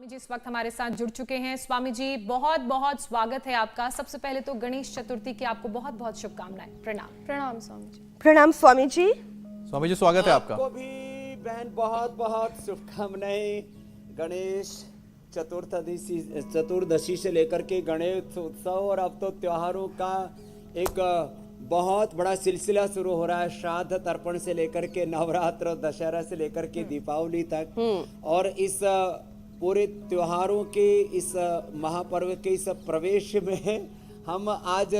स्वामी जी इस वक्त हमारे साथ जुड़ चुके हैं। स्वामी जी बहुत बहुत स्वागत है आपका। सबसे पहले तो गणेश चतुर्थी की आपको बहुत बहुत शुभकामनाएं। प्रणाम। प्रणाम स्वामी जी। प्रणाम स्वामी जी। स्वामी जी स्वागत है आपका। आपको भी बहन बहुत बहुत शुभकामनाएं। गणेश चतुर्दशी से लेकर के गणेश उत्सव और अब तो त्योहारों का एक बहुत बड़ा सिलसिला शुरू हो रहा है। श्राद्ध तर्पण से लेकर के नवरात्र, दशहरा से लेकर के दीपावली तक, और इस पूरे त्योहारों के इस महापर्व के इस प्रवेश में हम आज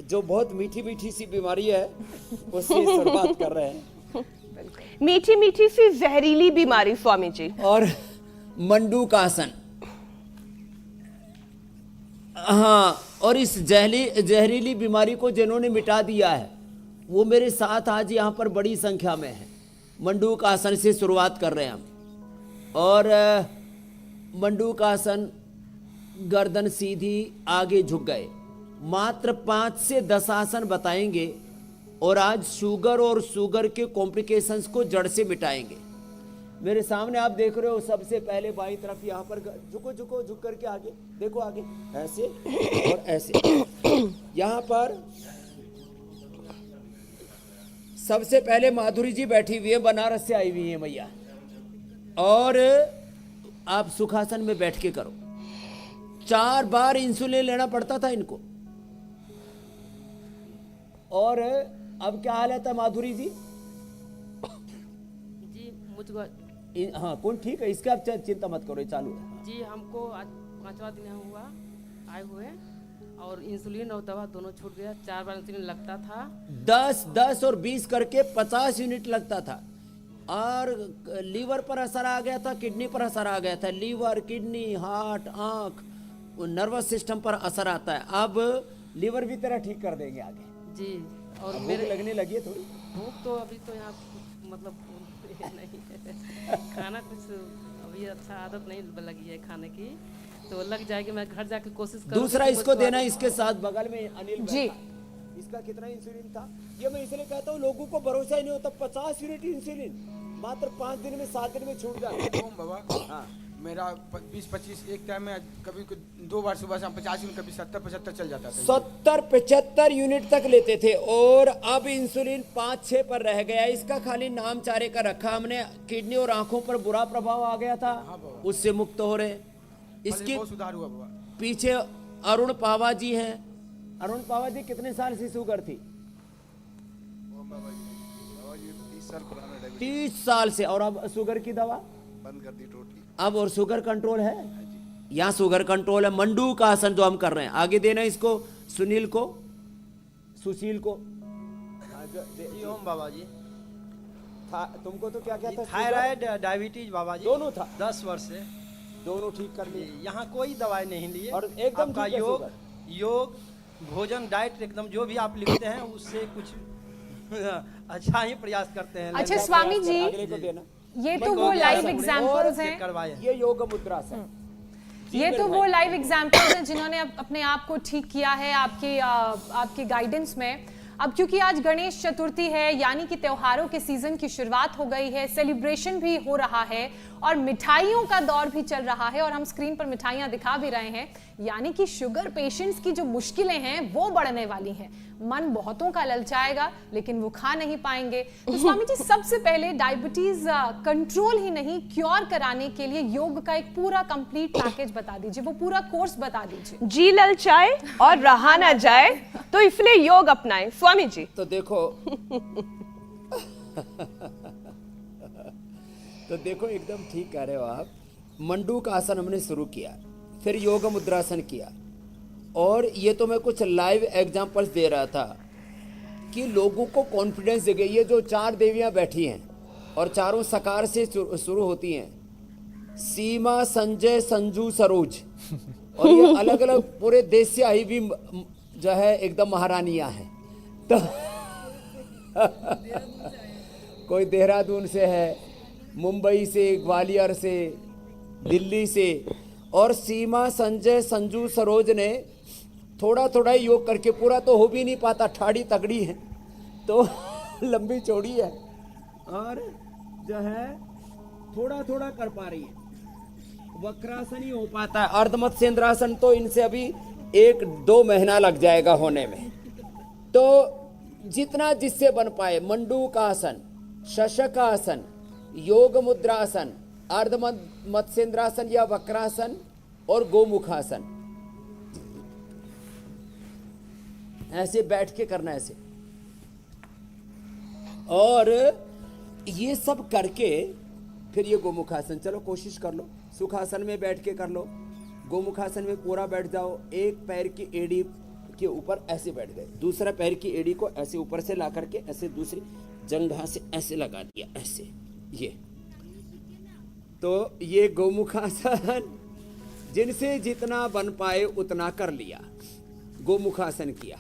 जो बहुत मीठी मीठी सी बीमारी है उसकी शुरुआत कर रहे हैं। मीठी मीठी सी जहरीली बीमारी स्वामी जी। और मंडूकासन, हाँ, और इस जहरीली बीमारी को जिन्होंने मिटा दिया है वो मेरे साथ आज यहाँ पर बड़ी संख्या में है। मंडूकासन से शुरुआत कर रहे हैं हम। और मंडूकासन, गर्दन सीधी, आगे झुक गए। मात्र 5 से 10 आसन बताएंगे और आज शुगर और शुगर के कॉम्प्लिकेशंस को जड़ से मिटाएंगे। मेरे सामने आप देख रहे हो, सबसे पहले बाईं तरफ यहाँ पर झुक करके आगे देखो, आगे ऐसे और ऐसे। यहाँ पर सबसे पहले माधुरी जी बैठी हुई है, बनारस से आई हुई है मैया, और आप सुखासन में बैठ के करो। 4 बार इंसुलिन लेना पड़ता था इनको। और अब क्या हालत है माधुरी जी? जी मुझको हाँ, कौन ठीक है, इसका आप चिंता मत करो, ये चालू है। जी हमको आज 5वां दिन हुआ आए हुए, और इंसुलिन और दवा दोनों छूट गया। 4 बार इंसुलिन लगता था। 10 और 20 करके 50 यूनिट लगता था। और लीवर पर असर आ गया था, किडनी पर असर आ गया था। लीवर, किडनी, हार्ट, आँख, नर्वस सिस्टम पर असर आता है। अब लीवर भी तरह ठीक कर देंगे आगे जी। और मेरे लगने लगी है थोड़ी भूख तो अभी तो यहाँ मतलब नहीं है। खाना कुछ अभी अच्छा आदत नहीं लगी है खाने की, तो लग जाएगी। मैं घर जाके कोशिश करूँगी। दूसरा इसको देना, इसके साथ बगल में अनिल जी। इसका कितना इंसुलिन था ये मैं इसलिए कहता हूँ, लोगों को भरोसा ही नहीं होता। 50 यूनिट इंसुलिन मात्र 5 दिन में, 7 दिन में छूट जाता है। बाबा, हाँ, मेरा 20-25 एक टाइम में कभी 2 बार सुबह शाम 50 यूनिट, कभी 70-75 चल जाता था। 70-75 यूनिट तक लेते थे, और अब इंसुलिन 5-6 पर रह गया। इसका खाली नाम चारे का रखा हमने। किडनी और आंखों पर बुरा प्रभाव आ गया था, उससे मुक्त हो रहे। इसकी बहुत सुधार हुआ बाबा। पीछे अरुण पावा जी हैं। अरुण पावा जी कितने साल से शुगर थी? 30 साल से। और अब शुगर की दवा बंद कर दी टोटली। अब और शुगर कंट्रोल है। यहाँ शुगर कंट्रोल है। मंडू का आसन जो हम कर रहे हैं, आगे देना इसको, सुनील को, सुशील को। जी ओम बाबा जी। तुमको तो क्या क्या था? थायराइड, डायबिटीज बाबा जी दोनों था। 10 वर्ष से। दोनों ठीक कर लिए। यहाँ कोई दवाई नहीं लिए। और एकदम आपका ठीक है योग, भोजन, डाइट एकदम जो भी आप लिखते हैं उससे कुछ अच्छा ही प्रयास करते हैं। अच्छा स्वामी जी, अगले को देना। ये तो वो लाइव एग्जाम्पल्स हैं। करवाए। ये योग मुद्रासन। ये तो वो लाइव एग्जाम्पल्स हैं जिन्होंने अपने आप को ठीक किया है आपके गाइडेंस में। अब क्योंकि आज गणेश चतुर्थी है, यानी कि त्योहारों के सीजन की शुरुआत हो गई है, सेलिब्रेशन भी हो रहा है और मिठाइयों का दौर भी चल रहा है, और हम स्क्रीन पर मिठाइयां दिखा भी रहे हैं। यानी कि शुगर पेशेंट्स की जो मुश्किलें हैं वो बढ़ने वाली हैं। मन बहुतों का ललचाएगा, लेकिन वो खा नहीं पाएंगे। तो स्वामी जी, सबसे पहले डायबिटीज कंट्रोल ही नहीं, क्योर कराने के लिए योग का एक पूरा कंप्लीट पैकेज बता दीजिए, वो पूरा कोर्स बता दीजिए। जी ललचाए और रहा ना जाए, तो इसलिए योग अपनाएं स्वामी जी। तो देखो तो देखो, एकदम ठीक कह रहे हो आप। मंडू का आसन हमने शुरू किया, फिर योग मुद्रासन किया, और ये तो मैं कुछ लाइव एग्जांपल्स दे रहा था कि लोगों को कॉन्फिडेंस दे गई। ये जो 4 देवियां बैठी हैं और चारों सकार से शुरू होती हैं, सीमा, संजय, संजू, सरोज, और ये अलग अलग पूरे देश से आई भी जो है एकदम महारानियां हैं। तो कोई देहरादून से है, मुंबई से, ग्वालियर से, दिल्ली से, और सीमा, संजय, संजू, सरोज ने थोड़ा थोड़ा योग करके, पूरा तो हो भी नहीं पाता, ठाड़ी तगड़ी है तो लंबी चौड़ी है, और जो है थोड़ा थोड़ा कर पा रही है। वक्रासन ही हो पाता है। अर्ध मत्स्येंद्रासन तो इनसे अभी 1-2 महीना लग जाएगा होने में। तो जितना जिससे बन पाए, मंडूकासन, शशकासन, योग मुद्रासन, अर्ध मत्स्येंद्रासन या वक्रासन और गोमुखासन, ऐसे बैठ के करना ऐसे। और ये सब करके फिर ये गोमुखासन, चलो कोशिश कर लो, सुखासन में बैठ के कर लो, गोमुखासन में पूरा बैठ जाओ। एक पैर की एड़ी के ऊपर ऐसे बैठ गए, दूसरा पैर की एड़ी को ऐसे ऊपर से ला करके ऐसे दूसरी जंघा से ऐसे लगा दिया, ऐसे ये। तो ये गोमुखासन जिनसे जितना बन पाए उतना कर लिया, गोमुखासन किया।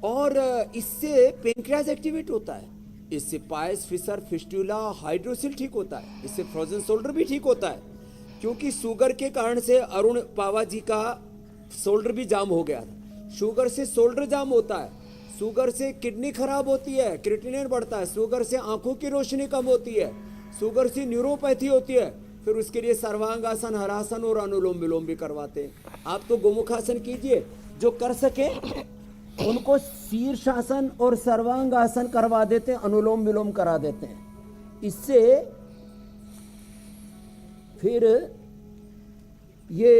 और इससे पेनक्रियाज एक्टिवेट होता है, इससे पायस, फिशर, फिस्टुला, हाइड्रोसिल ठीक होता है, इससे फ्रोजन शोल्डर भी ठीक होता है। क्योंकि शुगर के कारण से अरुण पावा जी का शोल्डर भी जाम हो गया था। शुगर से शोल्डर जाम होता है, शुगर से किडनी खराब होती है, क्रिएटिनिन बढ़ता है, शुगर से आंखों की रोशनी कम होती है, शुगर से न्यूरोपैथी होती है। फिर उसके लिए सर्वांगासन, हरासन और अनुलोम विलोम भी करवाते हैं। आप तो गोमुखासन कीजिए, जो कर सके उनको शीर्षासन और सर्वांगासन करवा देते हैं, अनुलोम विलोम करा देते हैं। इससे फिर ये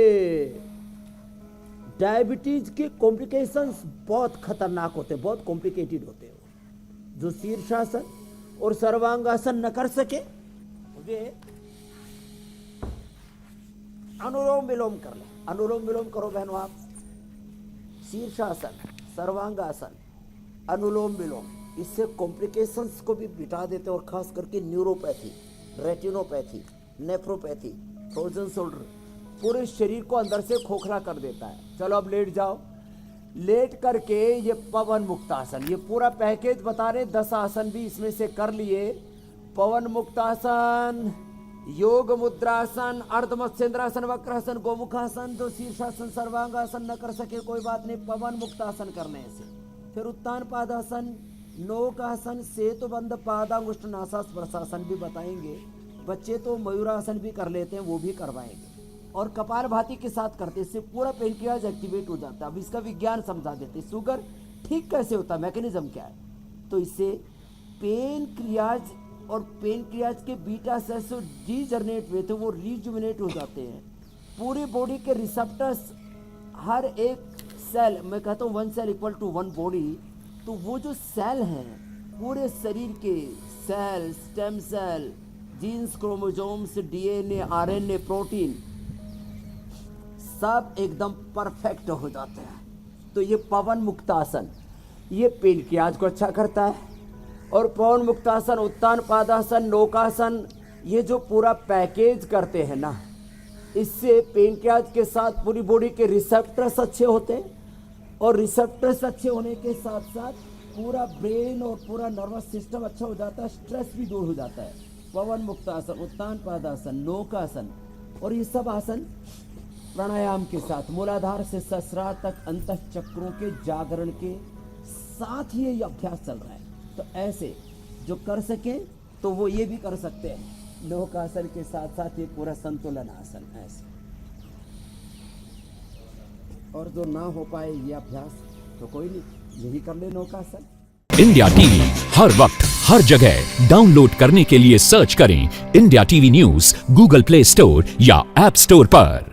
डायबिटीज के कॉम्प्लिकेशंस बहुत खतरनाक होते हैं, बहुत कॉम्प्लिकेटेड होते हैं। जो शीर्षासन और सर्वांगासन न कर सके वे अनुलोम विलोम कर ले। अनुलोम विलोम करो बहनों आप, शीर्षासन, सर्वांगासन, अनुलोम विलोम, इससे कॉम्प्लिकेशंस को भी मिटा देते हैं। और खास करके neuropathy, retinopathy, nephropathy, frozen shoulder, पूरे शरीर को अंदर से खोखला कर देता है। चलो अब लेट जाओ, लेट करके ये पवन मुक्तासन, ये पूरा पैकेज बता रहे, 10 आसन भी इसमें से कर लिए। पवन मुक्तासन, योग मुद्रासन, अर्ध मत्स्येंद्रासन, वक्रासन, गोमुखासन। जो शीर्षासन, सर्वांगासन न कर सके कोई बात नहीं, पवन मुक्तासन करने से। फिर उत्तान पादासन, नौकासन, सेतुबंध पादांगुष्ठ नासास्पर्शासन भी बताएंगे। बच्चे तो मयूरासन भी कर लेते हैं, वो भी करवाएंगे। और कपालभाति के साथ करते, इससे पूरा पेनक्रियाज एक्टिवेट हो जाता है। अब इसका विज्ञान समझा देते, शुगर ठीक कैसे होता है, मैकेनिज्म क्या है। तो इससे पेनक्रियाज और पेनक्रियाज के बीटा सेल्स जो डीजनरेट हुए थे वो रिजुविनेट हो जाते हैं। पूरी बॉडी के रिसेप्टर्स, हर एक सेल, मैं कहता हूँ 1 सेल इक्वल टू 1 बॉडी। तो वो जो सेल हैं पूरे शरीर के cell, stem cell, genes, chromosomes, DNA, RNA, protein, सब एकदम परफेक्ट हो जाते हैं। तो ये पवन मुक्तासन ये पेनक्रियाज को अच्छा करता है। और पवन मुक्तासन, उत्तान पादासन, नौकासन, ये जो पूरा पैकेज करते हैं ना, इससे पेनक्रियाज के साथ पूरी बॉडी के रिसेप्टर्स अच्छे होते हैं। और रिसेप्टर्स अच्छे होने के साथ साथ पूरा ब्रेन और पूरा नर्वस सिस्टम अच्छा हो जाता है, स्ट्रेस भी दूर हो जाता है। पवन मुक्तासन, उत्तान पादासन, नौकासन और ये सब आसन प्राणायाम के साथ मूलाधार से सहस्रार तक अंतः चक्रों के जागरण के साथ ही ये अभ्यास चल रहा है। तो ऐसे जो कर सके तो वो ये भी कर सकते हैं, नौकासन के साथ साथ ये पूरा संतुलन आसन ऐसे। और जो ना हो पाए ये अभ्यास तो कोई नहीं, यही कर ले नौकासन। इंडिया टीवी हर वक्त हर जगह डाउनलोड करने के लिए सर्च करें India TV news Google play store या ऐप स्टोर पर।